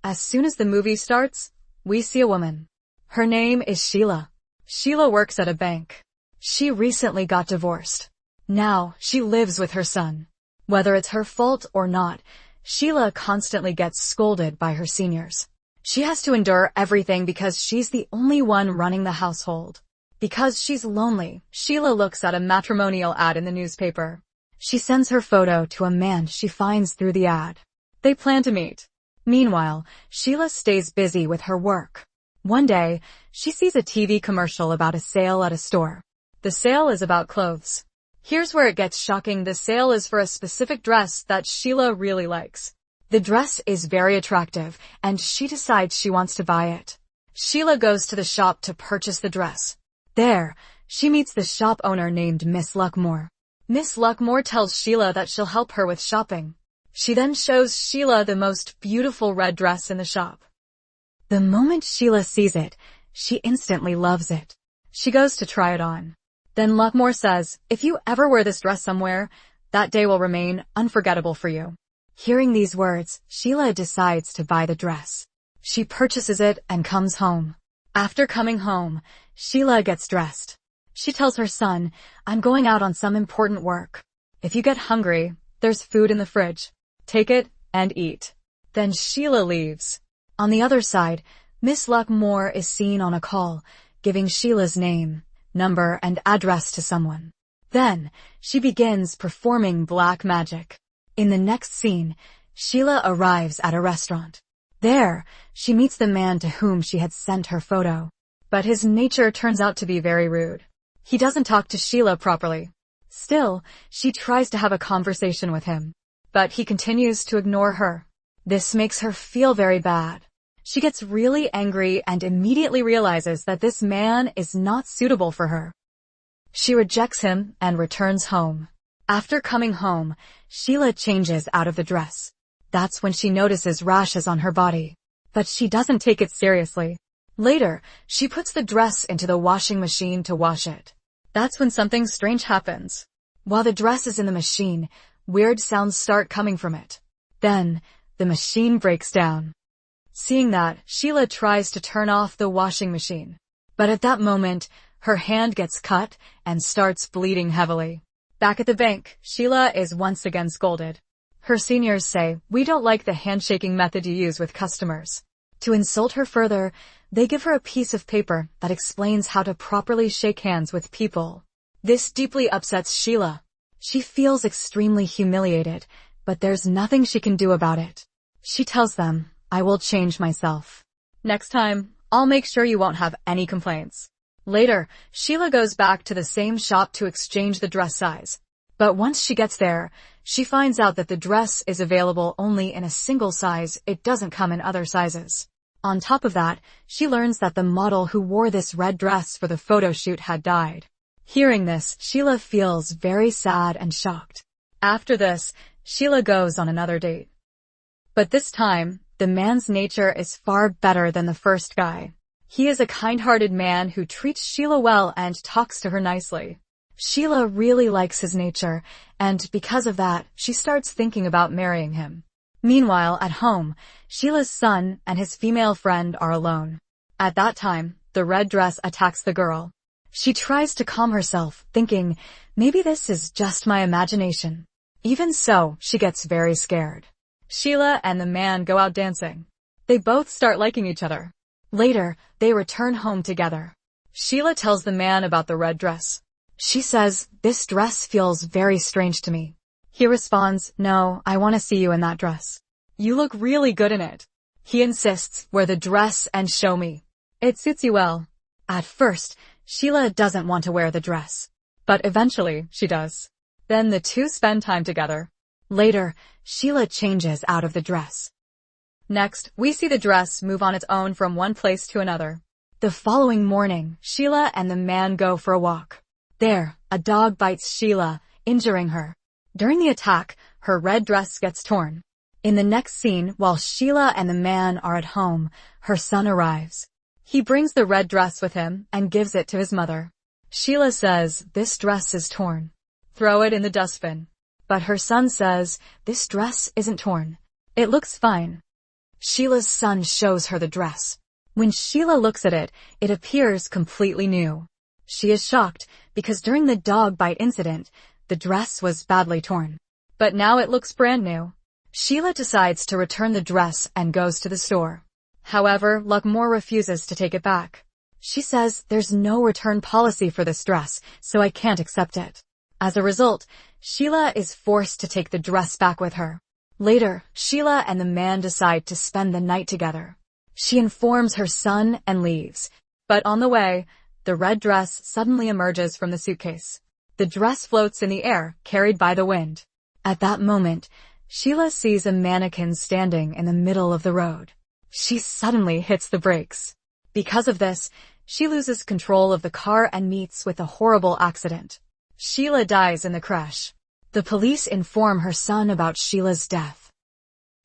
As soon as the movie starts, we see a woman. Her name is Sheila. Sheila works at a bank. She recently got divorced. Now, she lives with her son. Whether it's her fault or not, Sheila constantly gets scolded by her seniors. She has to endure everything because she's the only one running the household. Because she's lonely, Sheila looks at a matrimonial ad in the newspaper. She sends her photo to a man she finds through the ad. They plan to meet. Meanwhile, Sheila stays busy with her work. One day, she sees a TV commercial about a sale at a store. The sale is about clothes. Here's where it gets shocking. The sale is for a specific dress that Sheila really likes. The dress is very attractive, and she decides she wants to buy it. Sheila goes to the shop to purchase the dress. There, she meets the shop owner named Miss Luckmore. Miss Luckmore tells Sheila that she'll help her with shopping. She then shows Sheila the most beautiful red dress in the shop. The moment Sheila sees it, she instantly loves it. She goes to try it on. Then Luckmore says, "If you ever wear this dress somewhere, that day will remain unforgettable for you." Hearing these words, Sheila decides to buy the dress. She purchases it and comes home. After coming home, Sheila gets dressed. She tells her son, "I'm going out on some important work. If you get hungry, there's food in the fridge. Take it and eat." Then Sheila leaves. On the other side, Miss Luckmore is seen on a call, giving Sheila's name, number, and address to someone. Then, she begins performing black magic. In the next scene, Sheila arrives at a restaurant. There, she meets the man to whom she had sent her photo. But his nature turns out to be very rude. He doesn't talk to Sheila properly. Still, she tries to have a conversation with him. But he continues to ignore her. This makes her feel very bad. She gets really angry and immediately realizes that this man is not suitable for her. She rejects him and returns home. After coming home, Sheila changes out of the dress. That's when she notices rashes on her body. But she doesn't take it seriously. Later, she puts the dress into the washing machine to wash it. That's when something strange happens. While the dress is in the machine, weird sounds start coming from it. Then, the machine breaks down. Seeing that, Sheila tries to turn off the washing machine. But at that moment, her hand gets cut and starts bleeding heavily. Back at the bank, Sheila is once again scolded. Her seniors say, "We don't like the handshaking method you use with customers." To insult her further, they give her a piece of paper that explains how to properly shake hands with people. This deeply upsets Sheila. She feels extremely humiliated, but there's nothing she can do about it. She tells them, "I will change myself. Next time, I'll make sure you won't have any complaints." Later, Sheila goes back to the same shop to exchange the dress size. But once she gets there, she finds out that the dress is available only in a single size. It doesn't come in other sizes. On top of that, she learns that the model who wore this red dress for the photo shoot had died. Hearing this, Sheila feels very sad and shocked. After this, Sheila goes on another date. But this time, the man's nature is far better than the first guy. He is a kind-hearted man who treats Sheila well and talks to her nicely. Sheila really likes his nature, and because of that, she starts thinking about marrying him. Meanwhile, at home, Sheila's son and his female friend are alone. At that time, the red dress attacks the girl. She tries to calm herself, thinking, maybe this is just my imagination. Even so, she gets very scared. Sheila and the man go out dancing. They both start liking each other. Later, they return home together. Sheila tells the man about the red dress. She says, "This dress feels very strange to me." He responds, "No, I want to see you in that dress. You look really good in it." He insists, "Wear the dress and show me. It suits you well." At first, Sheila doesn't want to wear the dress. But eventually, she does. Then the two spend time together. Later, Sheila changes out of the dress. Next, we see the dress move on its own from one place to another. The following morning, Sheila and the man go for a walk. There, a dog bites Sheila, injuring her. During the attack, her red dress gets torn. In the next scene, while Sheila and the man are at home, her son arrives. He brings the red dress with him and gives it to his mother. Sheila says, "This dress is torn. Throw it in the dustbin." But her son says, "This dress isn't torn. It looks fine." Sheila's son shows her the dress. When Sheila looks at it, it appears completely new. She is shocked because during the dog bite incident, the dress was badly torn. But now it looks brand new. Sheila decides to return the dress and goes to the store. However, Luckmore refuses to take it back. She says there's no return policy for this dress, so I can't accept it. As a result, Sheila is forced to take the dress back with her. Later, Sheila and the man decide to spend the night together. She informs her son and leaves. But on the way, the red dress suddenly emerges from the suitcase. The dress floats in the air, carried by the wind. At that moment, Sheila sees a mannequin standing in the middle of the road. She suddenly hits the brakes. Because of this, she loses control of the car and meets with a horrible accident. Sheila dies in the crash. The police inform her son about Sheila's death.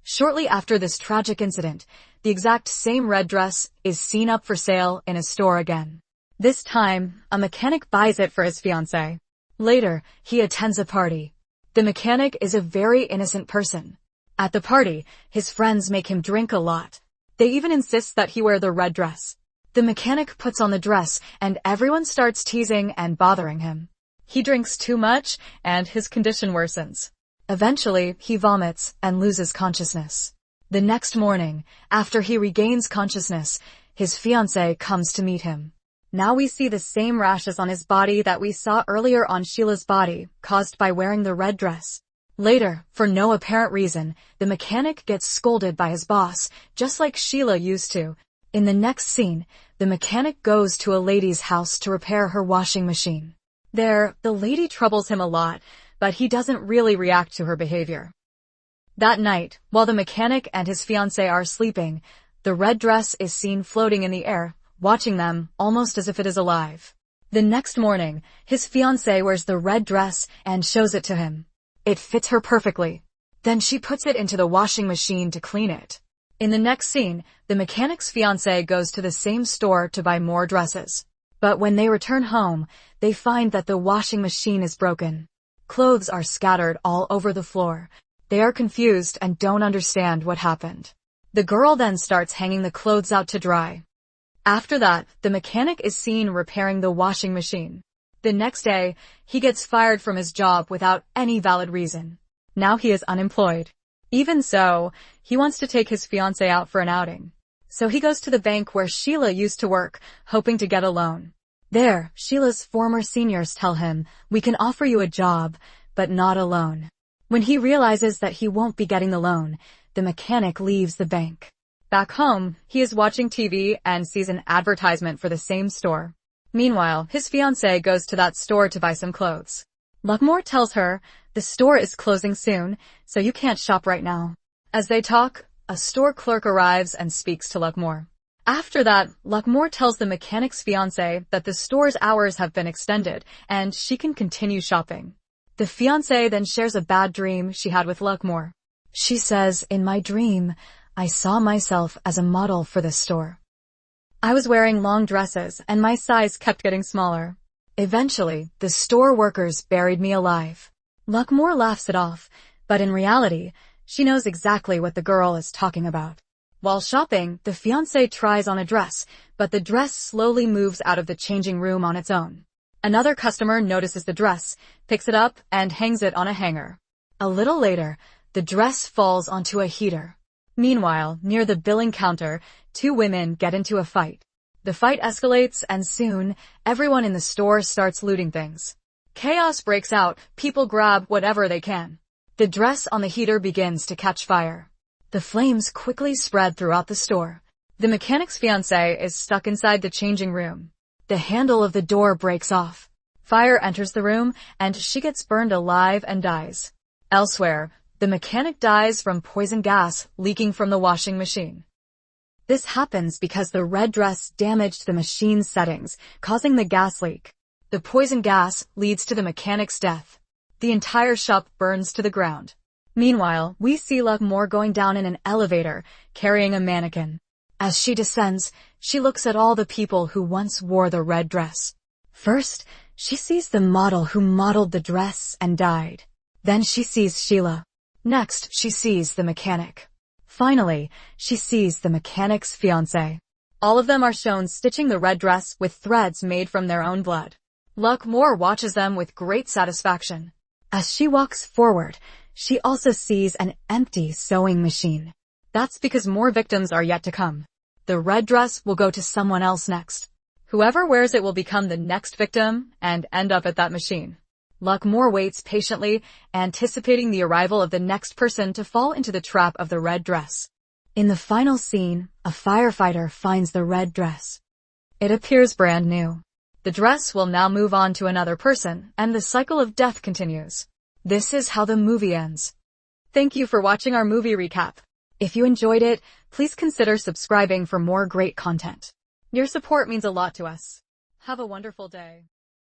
Shortly after this tragic incident, the exact same red dress is seen up for sale in a store again. This time, a mechanic buys it for his fiancée. Later, he attends a party. The mechanic is a very innocent person. At the party, his friends make him drink a lot. They even insist that he wear the red dress. The mechanic puts on the dress, and everyone starts teasing and bothering him. He drinks too much, and his condition worsens. Eventually, he vomits and loses consciousness. The next morning, after he regains consciousness, his fiancée comes to meet him. Now we see the same rashes on his body that we saw earlier on Sheila's body, caused by wearing the red dress. Later, for no apparent reason, the mechanic gets scolded by his boss, just like Sheila used to. In the next scene, the mechanic goes to a lady's house to repair her washing machine. There, the lady troubles him a lot, but he doesn't really react to her behavior. That night, while the mechanic and his fiancée are sleeping, the red dress is seen floating in the air, watching them almost as if it is alive. The next morning, his fiancée wears the red dress and shows it to him. It fits her perfectly. Then she puts it into the washing machine to clean it. In the next scene, the mechanic's fiancée goes to the same store to buy more dresses. But when they return home, they find that the washing machine is broken. Clothes are scattered all over the floor. They are confused and don't understand what happened. The girl then starts hanging the clothes out to dry. After that, the mechanic is seen repairing the washing machine. The next day, he gets fired from his job without any valid reason. Now he is unemployed. Even so, he wants to take his fiancée out for an outing. So he goes to the bank where Sheila used to work, hoping to get a loan. There, Sheila's former seniors tell him, "We can offer you a job, but not a loan." When he realizes that he won't be getting the loan, the mechanic leaves the bank. Back home, he is watching TV and sees an advertisement for the same store. Meanwhile, his fiancée goes to that store to buy some clothes. Luckmore tells her, "The store is closing soon, so you can't shop right now." As they talk, a store clerk arrives and speaks to Luckmore. After that, Luckmore tells the mechanic's fiancée that the store's hours have been extended and she can continue shopping. The fiancée then shares a bad dream she had with Luckmore. She says, "In my dream, I saw myself as a model for this store. I was wearing long dresses and my size kept getting smaller. Eventually, the store workers buried me alive." Luckmore laughs it off, but in reality, she knows exactly what the girl is talking about. While shopping, the fiancé tries on a dress, but the dress slowly moves out of the changing room on its own. Another customer notices the dress, picks it up, and hangs it on a hanger. A little later, the dress falls onto a heater. Meanwhile, near the billing counter, two women get into a fight. The fight escalates, and soon, everyone in the store starts looting things. Chaos breaks out, people grab whatever they can. The dress on the heater begins to catch fire. The flames quickly spread throughout the store. The mechanic's fiancée is stuck inside the changing room. The handle of the door breaks off. Fire enters the room, and she gets burned alive and dies. Elsewhere, the mechanic dies from poison gas leaking from the washing machine. This happens because the red dress damaged the machine's settings, causing the gas leak. The poison gas leads to the mechanic's death. The entire shop burns to the ground. Meanwhile, we see Luckmore going down in an elevator, carrying a mannequin. As she descends, she looks at all the people who once wore the red dress. First, she sees the model who modeled the dress and died. Then she sees Sheila. Next, she sees the mechanic. Finally, she sees the mechanic's fiancé. All of them are shown stitching the red dress with threads made from their own blood. Luck Moore watches them with great satisfaction. As she walks forward, she also sees an empty sewing machine. That's because more victims are yet to come. The red dress will go to someone else next. Whoever wears it will become the next victim and end up at that machine. Luck Moore waits patiently, anticipating the arrival of the next person to fall into the trap of the red dress. In the final scene, a firefighter finds the red dress. It appears brand new. The dress will now move on to another person, and the cycle of death continues. This is how the movie ends. Thank you for watching our movie recap. If you enjoyed it, please consider subscribing for more great content. Your support means a lot to us. Have a wonderful day.